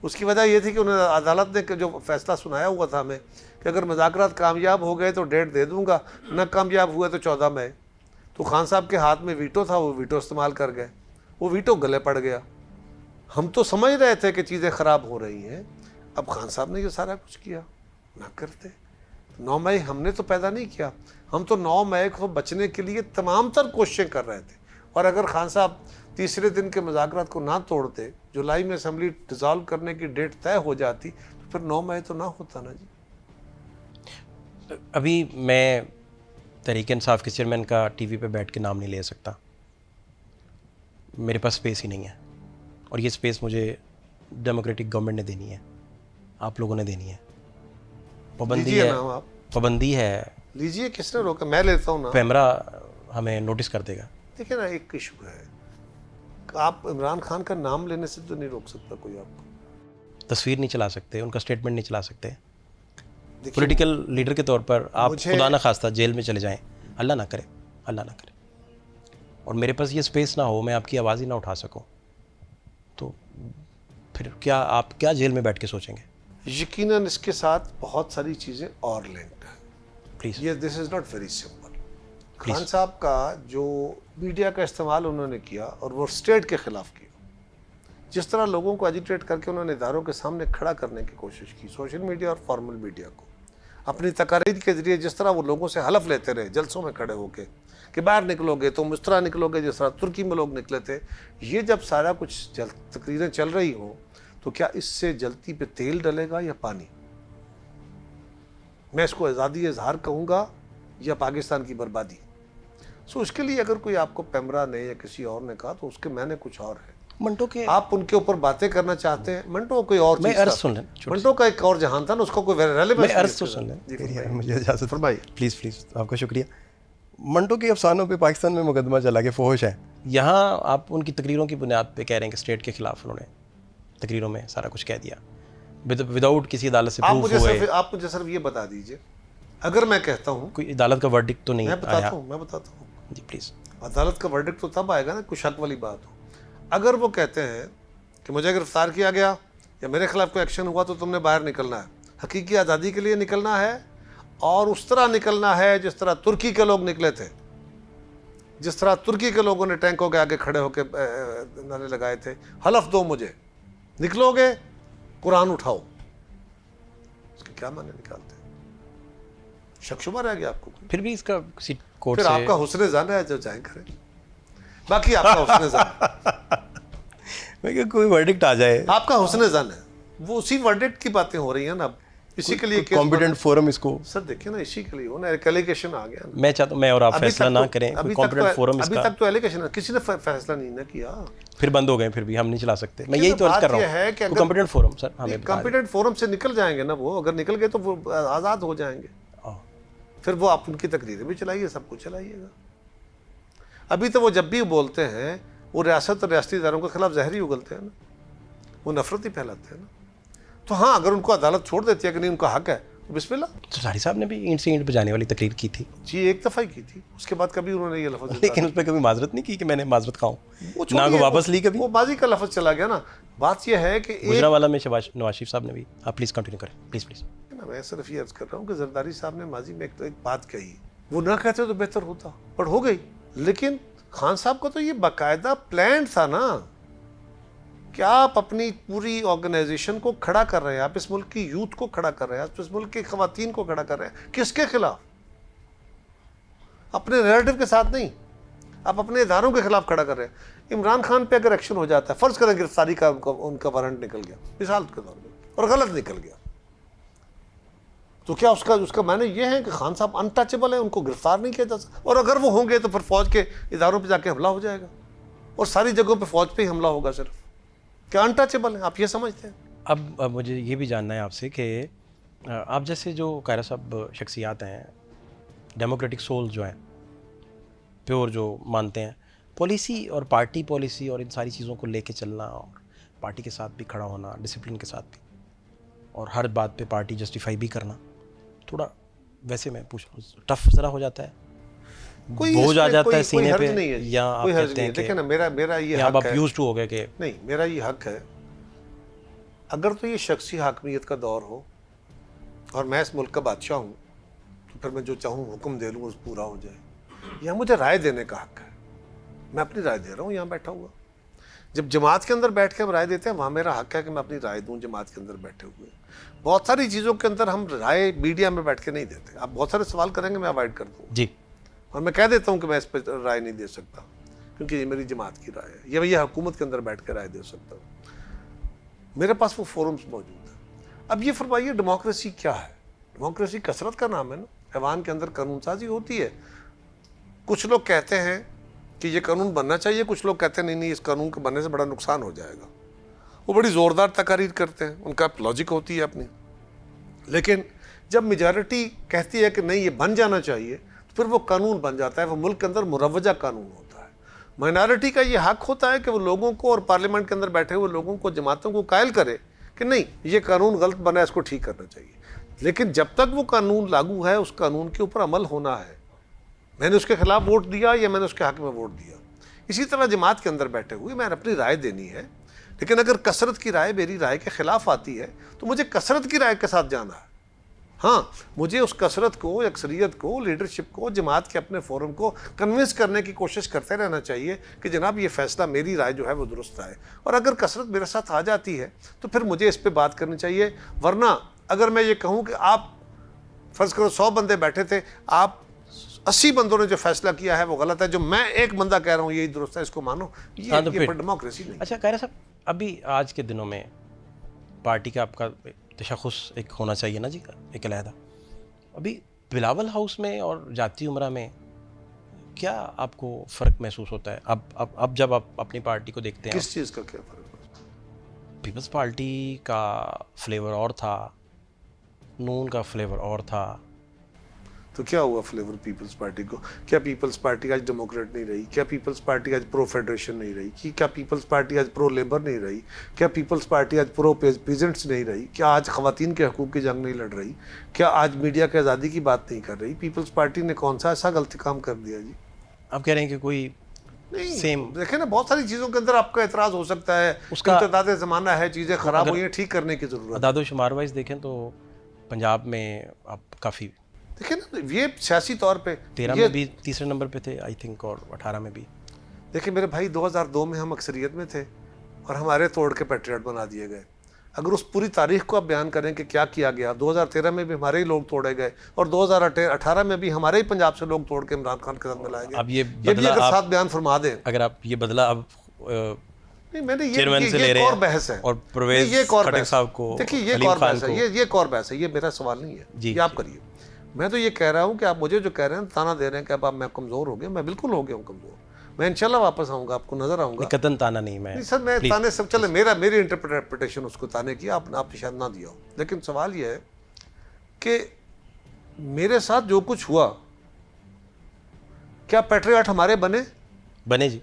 उसकी वजह ये थी कि उन्होंने, अदालत ने जो फैसला सुनाया हुआ था हमें कि अगर मुज़ाकरात कामयाब हो गए तो डेट दे दूंगा, न कामयाब हुए तो 14 मई। तो खान साहब के हाथ में वीटो था, वो वीटो इस्तेमाल कर गए, वो वीटो गले पड़ गया। हम तो समझ रहे थे कि चीज़ें ख़राब हो रही हैं, अब खान साहब ने ये सारा कुछ किया। ना करते 9 मई हमने तो पैदा नहीं किया, हम तो 9 मई को बचने के लिए तमाम तर कोशिशें कर रहे थे। और अगर खान साहब तीसरे दिन के मुज़ाकरात को ना तोड़ते, जुलाई में असेंबली डिसॉल्व करने की डेट तय हो जाती, तो फिर 9 मई तो ना होता ना जी। अभी मैं तहरीक इंसाफ के चेयरमैन का टीवी पे बैठ के नाम नहीं ले सकता, मेरे पास स्पेस ही नहीं है, और ये स्पेस मुझे डेमोक्रेटिक गवर्नमेंट ने देनी है, आप लोगों ने देनी है। पाबंदी है, पाबंदी है, लीजिए, किसने रोका? मैं लेता हूँ ना, पैमरा हमें नोटिस कर देगा। देखिए ना, एक इशू है, आप इमरान खान का नाम लेने से तो नहीं रोक सकता कोई आपको। तस्वीर नहीं चला सकते, उनका स्टेटमेंट नहीं चला सकते। पॉलिटिकल लीडर के तौर पर आप खुदा ना खास्ता जेल में चले जाएं, अल्लाह ना करे, अल्लाह ना करे, और मेरे पास ये स्पेस ना हो, मैं आपकी आवाज़ ही ना उठा सकूं, तो फिर क्या आप क्या जेल में बैठ के सोचेंगे? यकीनन इसके साथ बहुत सारी चीज़ें और लिंक्ड हैं। प्लीज़, ये this is not very simple. Khan साहब का जो मीडिया का इस्तेमाल उन्होंने किया, और वो स्टेट के ख़िलाफ़ किया, जिस तरह लोगों को एजिटेट करके उन्होंने इदारों के सामने खड़ा करने की कोशिश की, सोशल मीडिया और फॉर्मल मीडिया को, अपनी तकारीर के ज़रिए जिस तरह वो लोगों से हलफ लेते रहे जलसों में खड़े होके कि बाहर निकलोगे तो इस तरह निकलोगे जिस तरह तुर्की में लोग निकले थे। ये जब सारा कुछ तकरीरें चल रही हों तो क्या इससे जलती पे तेल डलेगा या पानी? मैं इसको आज़ादी इजहार कहूँगा या पाकिस्तान की बर्बादी? सो उसके लिए अगर कोई आपको पैमरा ने या किसी और ने कहा तो उसके मैंने कुछ और है। मंटो के, आप उनके ऊपर बातें करना चाहते हैं, मंटो कोई और मैं अर्ज सुन लें, मंटो का एक और जहान था ना, उसको कोई रेलेवेंस। मैं अर्ज तो सुन लें, मुझे इजाज़त फरमाइए। प्लीज़ प्लीज़, आपका शुक्रिया। मंटो के अफसानों पे पाकिस्तान में मुकदमा चला के फोहश है, यहाँ आप उनकी तकरीरों की बुनियाद पे कह रहे हैं कि स्टेट के खिलाफ उन्होंने तकरीरों में सारा कुछ कह दिया विदाउट किसी अदालत से प्रूफ हुए। आप मुझे सिर्फ ये बता दीजिए, अगर मैं कहता हूँ कोई अदालत का वर्डिक्ट तो नहीं मैं आया? बताता हूँ जी प्लीज़। अदालत का वर्डिक्ट तो तब आएगा ना कुछ शक वाली बात हो। अगर वो कहते हैं कि मुझे गिरफ्तार किया गया या मेरे खिलाफ कोई एक्शन हुआ तो तुमने बाहर निकलना है, हकीकी आज़ादी के लिए निकलना है, और उस तरह निकलना है जिस तरह तुर्की के लोग निकले थे, जिस तरह तुर्की के लोगों ने टैंकों के आगे खड़े होकर नारे लगाए थे, हलफ दो मुझे, निकलोगे कुरान उठाओ। इसके क्या माने निकालते हैं? शक शुबा रह गया आपको? फिर भी इसका किसी कोर्ट फिर से आपका हुस्न जाना है, जो चाहे करें। बाकी आपका हुस्न ज़न, मैं क्या कोई वर्डिक्ट आ जाए, आपका हुस्न ज़न है, वो उसी वर्डिक्ट की बातें हो रही हैं ना। इसी के लिए केस कॉम्पिटेंट फोरम इसको, सर देखिए ना, इसी के लिए हो ना, एक एलिगेशन आ गया ना। मैं चाहता हूँ मैं और आप अभी फैसला तक ना तो- करें, कोई अभी तक कॉम्पिटेंट तो- फोरम अभी इसका, तक तो एलिगेशन है, किसी ने फैसला नहीं ना किया। फिर बंद हो गए, फिर भी हम नहीं चला सकते। मैं यही ना, तो अर्ज बात कर रहा यह है कि हूँ, अगर- कॉम्पिटेंट फोरम सर हमें बता दें। कॉम्पिटेंट फोरम से निकल जाएंगे ना वो, अगर निकल गए तो वो आज़ाद हो जाएंगे, हाँ। फिर वो आप उनकी तकरीरें भी चलाइए, सब कुछ चलाइएगा। अभी तो वो जब भी बोलते हैं वो रियासत और रियासती इदारों के खिलाफ जहर ही उगलते हैं ना, वो नफरत ही फैलाते हैं ना। तो हाँ, अगर उनको अदालत छोड़ देती है कि नहीं उनका हक है तो बिस्मिल्लाह। तो सारी साहब ने भी ईंट से ईंट बजाने वाली तकरीर की थी, जी एक दफ़ा ही की थी, उसके बाद कभी उन्होंने ये लफ्ज़ लेकिन उस पर कभी माजरत नहीं की कि मैंने माजरत खाऊं, वो ना छोड़िए, को वापस ली कभी। वो बाजी का लफ्ज़ चला गया ना। बात यह है कि एक गुजरावाला में नवाज शरीफ साहब ने भी, आप प्लीज़ कंटिन्यू करें प्लीज़। ना, मैं सिर्फ ये अर्ज कर रहा हूँ कि जरदारी साहब ने माजी में एक बात कही, वो ना कहते तो बेहतर होता, पर हो गई। लेकिन खान साहब को तो ये बाकायदा प्लान था ना कि आप अपनी पूरी ऑर्गेनाइजेशन को खड़ा कर रहे हैं, आप इस मुल्क की यूथ को खड़ा कर रहे हैं, आप इस मुल्क की खवातीन को खड़ा कर रहे हैं। किसके खिलाफ? अपने नैरेटिव के साथ नहीं, आप अपने इदारों के खिलाफ खड़ा कर रहे हैं। इमरान खान पे अगर एक्शन हो जाता है, फर्ज करें गिरफ्तारी का उनका वारंट निकल गया मिसाल के तौर पर, और गलत निकल गया, तो क्या उसका मायने ये है कि खान साहब अनटचेबल है, उनको गिरफ्तार नहीं किया जा सकता? और अगर वो होंगे तो फिर फौज के इदारों पे जाके हमला हो जाएगा, और सारी जगहों पे फौज पे ही हमला होगा सिर्फ। क्या अनटचेबल है? आप ये समझते हैं? अब मुझे ये भी जानना है आपसे कि आप जैसे जो कायरा साहब शख्सियात हैं, डेमोक्रेटिक सोल जो हैं, प्योर जो मानते हैं पॉलिसी और पार्टी पॉलिसी और इन सारी चीज़ों को लेके चलना, और पार्टी के साथ भी खड़ा होना, डिसिप्लिन के साथ भी, और हर बात पे पार्टी जस्टिफाई भी करना, थोड़ा वैसे मैं पूछ रहा हूँ, टफ ज़रा हो जाता है, बोझ आ जाता है सीने पे, या आप कहते हैं देखिए ना, मेरा ये अब हक आप है, यूज्ड टू हो गए कि नहीं, मेरा ये हक है, अगर तो ये शख्सी हाकमियत का दौर हो और मैं इस मुल्क का बादशाह हूँ, तो फिर मैं जो चाहूँ हुक्म दे लूँ उस पूरा हो जाए। यहाँ मुझे राय देने का हक है, मैं अपनी राय दे रहा हूँ यहाँ बैठा हुआ। जब जमात के अंदर बैठ के हम राय देते हैं, वहाँ मेरा हक है कि मैं अपनी राय दूँ जमात के अंदर बैठे हुए। बहुत सारी चीज़ों के अंदर हम राय मीडिया में बैठ के नहीं देते। आप बहुत सारे सवाल करेंगे, मैं अवॉइड कर दूँ जी, और मैं कह देता हूँ कि मैं इस पर राय नहीं दे सकता क्योंकि ये मेरी जमात की राय है, या मैं ये हुकूमत के अंदर बैठ के राय दे सकता हूँ। मेरे पास वो फोरम्स मौजूद हैं। अब ये फरमाइए, डेमोक्रेसी क्या है? डेमोक्रेसी कसरत का नाम है ना। ऐवान के अंदर कानून साजी होती है, कुछ लोग कहते हैं कि ये कानून बनना चाहिए, कुछ लोग कहते हैं नहीं, इस कानून के बनने से बड़ा नुकसान हो जाएगा। वो बड़ी ज़ोरदार तकारीर करते हैं, उनका लॉजिक होती है अपनी। लेकिन जब मेजॉरिटी कहती है कि नहीं ये बन जाना चाहिए, तो फिर वो कानून बन जाता है, वो मुल्क के अंदर मुरवजा कानून होता है। माइनॉरिटी का ये हक होता है कि वो लोगों को और पार्लियामेंट के अंदर बैठे हुए लोगों को, जमातों को कायल करे कि नहीं ये कानून गलत बना है, इसको ठीक करना चाहिए। लेकिन जब तक वो कानून लागू है, उस कानून के ऊपर अमल होना है। मैंने उसके खिलाफ वोट दिया या मैंने उसके हक में वोट दिया, इसी तरह जमात के अंदर बैठे हुए मैंने अपनी राय देनी है। लेकिन अगर कसरत की राय मेरी राय के खिलाफ आती है तो मुझे कसरत की राय के साथ जाना है। हाँ, मुझे उस कसरत को, अक्सरियत को, लीडरशिप को, जमात के अपने फोरम को कन्विंस करने की कोशिश करते रहना चाहिए कि जनाब ये फैसला, मेरी राय जो है वो दुरुस्त है। और अगर कसरत मेरे साथ आ जाती है तो फिर मुझे इस पर बात करनी चाहिए। वरना अगर मैं ये कहूँ कि आप फ़र्ज़ करो 100 बंदे बैठे थे, आप 80 बंदों ने जो फैसला किया है वो गलत है, जो मैं एक बंदा कह रहा हूँ यही दुरुस्त है, इसको मानो, ये डेमोक्रेसी नहीं। अच्छा कायरा साहब, अभी आज के दिनों में पार्टी का आपका तशख़्ख़ुस एक होना चाहिए ना जी, एक अलहदा। अभी बिलावल हाउस में और जाती उमरा में क्या आपको फ़र्क महसूस होता है? अब जब आप अपनी पार्टी को देखते हैं, किस चीज़ का क्या फ़र्क होता है? पीपल्स पार्टी का फ्लेवर और था, नून का फ्लेवर और था। तो क्या हुआ फ्लेवर पीपल्स पार्टी को? क्या पीपल्स पार्टी आज डेमोक्रेट नहीं रही? क्या पीपल्स पार्टी आज प्रो फेडरेशन नहीं रही? क्या पीपल्स पार्टी आज प्रो लेबर नहीं रही? क्या पीपल्स पार्टी आज प्रो पेजेंट्स नहीं रही? क्या आज खवातीन के हकूक़ की जंग नहीं लड़ रही? क्या आज मीडिया की आज़ादी की बात नहीं कर रही? पीपल्स पार्टी ने कौन सा ऐसा गलत काम कर दिया जी? आप कह रहे हैं कि कोई नहीं, सेम देखें ना, बहुत सारी चीज़ों के अंदर आपका एतराज़ हो सकता है, उसका इम्तदाद ज़माना है, चीज़ें ख़राब हुई हैं, ठीक करने की ज़रूरत है। अदाद शुमार वाइज देखें तो पंजाब में आप काफ़ी, देखिए ना, ये सियासी तौर पे 13 में भी तीसरे नंबर पे थे आई थिंक, और 18 में भी। देखिए मेरे भाई, 2002 में हम अक्सरियत में थे और हमारे तोड़ के पैट्रियट बना दिए गए। अगर उस पूरी तारीख को आप बयान करें कि क्या किया गया, 2013 में भी हमारे ही लोग तोड़े गए और 2018 में भी हमारे ही पंजाब से लोग तोड़ के इमरान खान के साथ मिलाए गए, अब ये भी बदला अगर आप, साथ बयान फरमा दें। अगर आप ये बदला अब नहीं, मैंने चेयरमैन से ले ये रहे एक और हैं बहस है और परवेज ये एक और खटक बहस साहब को, देखिए, ये एक अलीम और खान बहस है, को। ये एक और बहस है, ये मेरा सवाल नहीं है, जी, ये आप करिए। मैं तो ये कह रहा हूँ कि आप मुझे जो कह रहे हैं, ताना दे रहे हैं कि अब आप मैं कमज़ोर हो गया, मैं बिल्कुल हो गया हूँ कमज़ोर। मैं इंशाल्लाह वापस आऊँगा, आपको नजर आऊँगा। कतन ताना नहीं मैं नहीं सर, मैं Please, ताने सब चले, मेरी इंटरप्रिटेशन उसको ताने की, आपने शायद ना दिया हो। लेकिन सवाल ये है कि मेरे साथ जो कुछ हुआ, क्या पैट्रियट हमारे बने जी,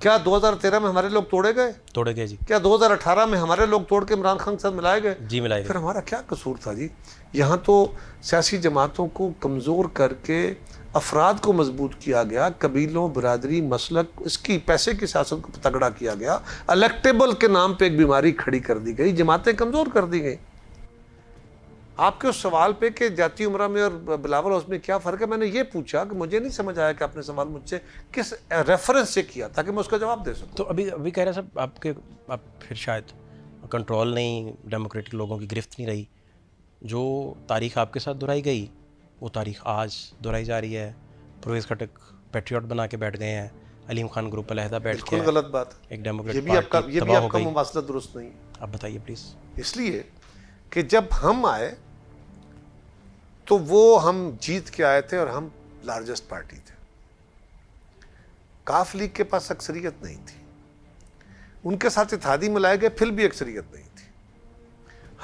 क्या 2013 में हमारे लोग तोड़े गए? तोड़े गए जी, क्या 2018 में हमारे लोग तोड़ के इमरान खान के साथ मिलाए गए? जी मिलाए गए। फिर हमारा क्या कसूर था जी? यहाँ तो सियासी जमातों को कमज़ोर करके अफराद को मजबूत किया गया, कबीलों, बरादरी, मसलक, इसकी पैसे की सियासत को तगड़ा किया गया, इलेक्टेबल के नाम पे एक बीमारी खड़ी कर दी गई, जमातें कमज़ोर कर दी गई। आपके उस सवाल पे कि जाती उमरा में और बिलावल हाउस में क्या फ़र्क है, मैंने ये पूछा कि मुझे नहीं समझ आया कि आपने सवाल मुझसे किस रेफरेंस से किया, ताकि मैं उसका जवाब दे सकूं। तो अभी कह रहे हैं साहब, आप फिर शायद कंट्रोल नहीं, डेमोक्रेटिक लोगों की गिरफ्त नहीं रही, जो तारीख आपके साथ दोहराई गई वो तारीख आज दोहराई जा रही है। परवेज खटक पैट्रियट बना के बैठ गए हैं, अलीम खान ग्रुप अलहदा बैठ बिल्कुल के गलत बात है। एक डेमोक्रेटिक ये भी आपका मुमासला दुरुस्त नहीं है। आप बताइए प्लीज़। इसलिए कि जब हम आए तो वो हम जीत के आए थे और हम लार्जेस्ट पार्टी थे। काफ लीग के पास अक्सरियत नहीं थी, उनके साथ इत्तेहादी मिलाए गए, फिर भी अक्सरियत नहीं थी।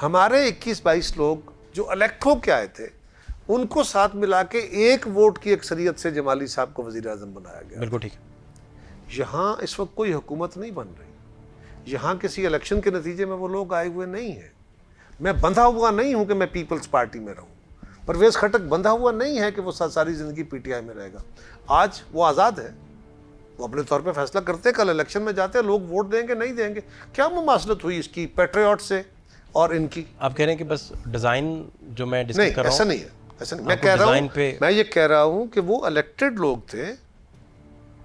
हमारे 21-22 लोग जो इलेक्ट हो के आए थे, उनको साथ मिला के एक वोट की अक्सरियत से जमाली साहब को वजीर आज़म बनाया गया। बिल्कुल ठीक है। यहाँ इस वक्त कोई हुकूमत नहीं बन रही, यहाँ किसी इलेक्शन के नतीजे में वो लोग आए हुए नहीं हैं। मैं बंधा हुआ नहीं हूँ कि मैं पीपल्स पार्टी में रहूँ। परवेज खटक बंधा हुआ नहीं है कि वो सारी ज़िंदगी पीटीआई में रहेगा। आज वो आज़ाद है, वो अपने तौर पे फैसला करते हैं, कल इलेक्शन में जाते हैं, लोग वोट देंगे नहीं देंगे। क्या मुमासलत हुई इसकी पैट्रियट से और इनकी? आप कह रहे हैं कि बस डिज़ाइन जो मैं डिस्कस नहीं, कर रहा हूं, ऐसा नहीं है, ऐसा नहीं। मैं कह रहा हूँ, मैं ये कह रहा हूँ कि वो इलेक्टेड लोग थे,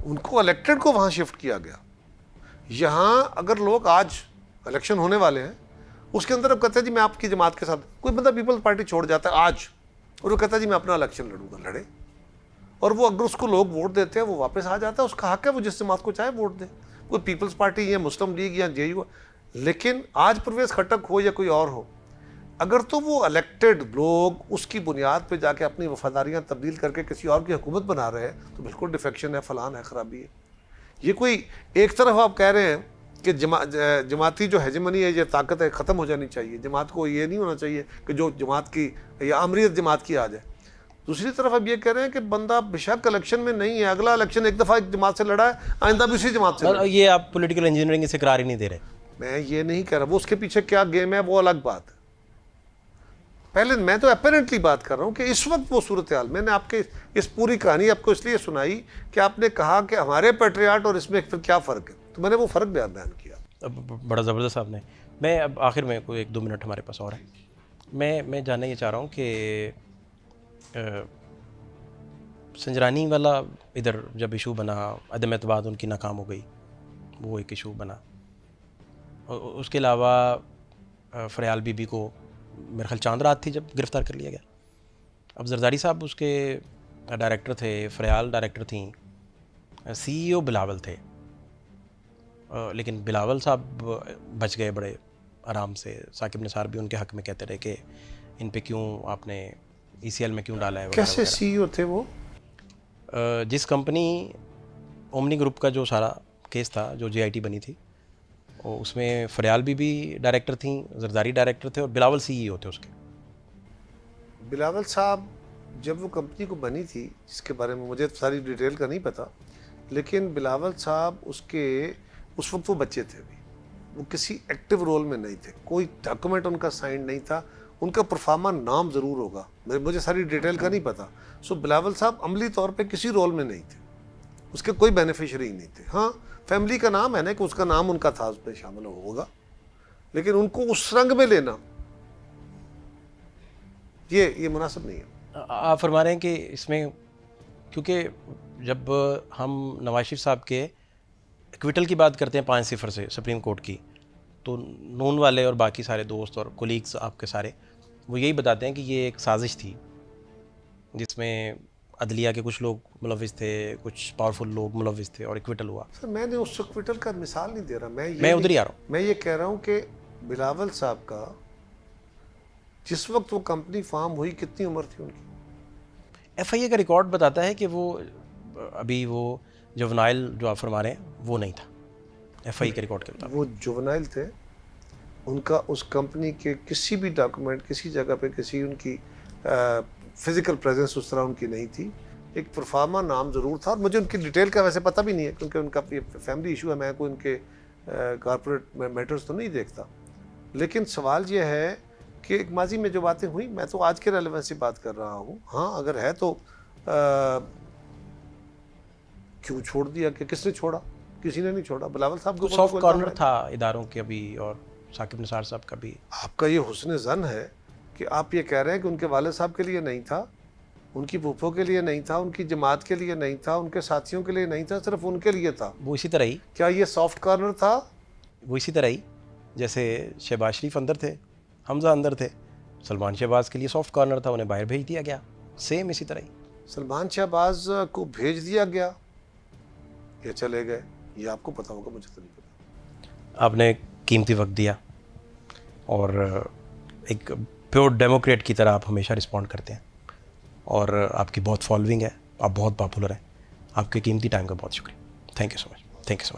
उनको इलेक्टेड को वहाँ शिफ्ट किया गया। यहाँ अगर लोग आज इलेक्शन होने वाले हैं, उसके अंदर अब कहते हैं जी मैं आपकी जमात के साथ, कोई बंदा पीपल्स पार्टी छोड़ जाता है आज और वो कहता है जी मैं अपना इलेक्शन लड़ूंगा, लड़े, और वो अगर उसको लोग वोट देते हैं वो वापस आ जाता है, उसका हक है, वो जिस जमात को चाहे वोट दे, कोई पीपल्स पार्टी या मुस्लिम लीग या जेयू। लेकिन आज परवेज खटक हो या कोई और हो, अगर तो वो इलेक्टेड लोग उसकी बुनियाद पे जाके अपनी वफादारियाँ तब्दील करके किसी और की हुकूमत बना रहे हैं, तो बिल्कुल डिफेक्शन है, फलान है, ख़राबी है। ये कोई एक तरफ आप कह रहे हैं कि जमाती जो हेजेमनी है, ये ताकत है, ख़त्म हो जानी चाहिए, जमात को ये नहीं होना चाहिए कि जो जमात की या अमरीत जमात की आ जाए। दूसरी तरफ अब ये कह रहे हैं कि बंदा बेशक इलेक्शन में नहीं है, अगला इलेक्शन एक दफ़ा एक जमात से लड़ा है, आइंदा भी उसी जमात से। ये आप पॉलिटिकल इंजीनियरिंग से करार ही नहीं दे रहे। मैं ये नहीं कह रहा, वो उसके पीछे क्या गेम है वो अलग बात है। पहले मैं तो अपेरेंटली बात कर रहा हूँ कि इस वक्त वो सूरत हाल, मैंने आपके इस पूरी कहानी आपको इसलिए सुनाई कि आपने कहा कि हमारे पैट्रियट और इसमें फिर क्या फ़र्क है, तो मैंने वो फ़र्क बयान किया। अब बड़ा ज़बरदस्त आपने। मैं अब आखिर में कोई 1-2 मिनट हमारे पास और है, मैं जानना ये चाह रहा हूँ कि संजरानी वाला इधर जब इशू बना, अदम एतबार उनकी नाकाम हो गई, वो एक इशू बना, और उसके अलावा फरियाल बीबी को मेरे ख्याल चांद रात थी जब गिरफ़्तार कर लिया गया। अब जरदारी साहब उसके डायरेक्टर थे, फरियाल डायरेक्टर थी, CEO बिलावल थे, लेकिन बिलावल साहब बच गए बड़े आराम से। साकिब निसार भी उनके हक़ में कहते रहे कि इन पे क्यों आपने ECL में क्यों डाला है। कैसे CEO थे वो? जिस कंपनी ओमनी ग्रुप का जो सारा केस था, जो JIT बनी थी, उसमें फरियाल भी डायरेक्टर थी, जरदारी डायरेक्टर थे और बिलावल CEO थे उसके। बिलावल साहब जब वो कंपनी को बनी थी, जिसके बारे में मुझे सारी डिटेल का नहीं पता, लेकिन बिलावल साहब उसके उस वक्त वो बच्चे थे अभी, वो किसी एक्टिव रोल में नहीं थे, कोई डॉक्यूमेंट उनका साइन नहीं था, उनका परफार्मा नाम ज़रूर होगा, मुझे सारी डिटेल का नहीं पता। सो बिलावल साहब अमली तौर पे किसी रोल में नहीं थे, उसके कोई बेनिफिशरी नहीं थे। हाँ, फैमिली का नाम है ना कि उसका नाम उनका था, उस पर शामिल होगा, लेकिन उनको उस रंग में लेना ये मुनासिब नहीं है। आप फरमा रहे हैं कि इसमें, क्योंकि जब हम नवाज शरीफ साहब के एक्विटल की बात करते हैं 5-0 से सुप्रीम कोर्ट की, तो नून वाले और बाकी सारे दोस्त और कोलीग्स आपके सारे वो यही बताते हैं कि ये एक साजिश थी जिसमें अदलिया के कुछ लोग मुलविस थे, कुछ पावरफुल लोग मुलविस थे और एक्विटल हुआ। सर मैंने उस एक्विटल का मिसाल नहीं दे रहा, मैं उधर ही आ रहा हूँ। मैं ये कह रहा हूँ कि बिलावल साहब का जिस वक्त वो कंपनी फार्म हुई कितनी उम्र थी उनकी? FIA का रिकॉर्ड बताता है कि वो अभी वो जुवेनाइल जो आप फरमा रहे हैं वो नहीं था, FIA के रिकॉर्ड के मुताबिक। वो जुवेनाइल थे, उनका उस कंपनी के किसी भी डॉक्यूमेंट, किसी जगह पे किसी उनकी फिजिकल प्रेजेंस उस तरह उनकी नहीं थी। एक परफार्मा नाम ज़रूर था और मुझे उनकी डिटेल का वैसे पता भी नहीं है क्योंकि उनका ये फैमिली इशू है, मैं कोई उनके कॉर्पोरेट मैटर्स तो नहीं देखता। लेकिन सवाल ये है कि एक माजी में जो बातें हुई, मैं तो आज के रेलेवेंस से बात कर रहा हूँ। हाँ अगर है तो क्यों छोड़ दिया, कि किसने छोड़ा? किसी ने नहीं छोड़ा। बिलावल साहब तो को सॉफ्ट कॉर्नर था इदारों के अभी, और साकिब निसार साहब का भी। आपका ये हुस्न ज़न है कि आप ये कह रहे हैं कि उनके वाले साहब के लिए नहीं था, उनकी फूफों के लिए नहीं था, उनकी जमात के लिए नहीं था, उनके साथियों के लिए नहीं था, सिर्फ उनके लिए था। वो इसी तरह ही, क्या ये सॉफ्ट कॉर्नर था? वो इसी तरह ही जैसे शहबाज शरीफ अंदर थे, हमजा अंदर थे, सलमान शहबाज के लिए सॉफ्ट कॉर्नर था, उन्हें बाहर भेज दिया गया। सेम इसी तरह ही सलमान शहबाज को भेज दिया गया या चले गए, ये आपको पता होगा, मुझे तो नहीं पता। आपने कीमती वक्त दिया और एक प्योर डेमोक्रेट की तरह आप हमेशा रिस्पॉन्ड करते हैं और आपकी बहुत फॉलोइंग है, आप बहुत पॉपुलर हैं। आपके कीमती टाइम का बहुत शुक्रिया। Thank you so much. Thank you so much.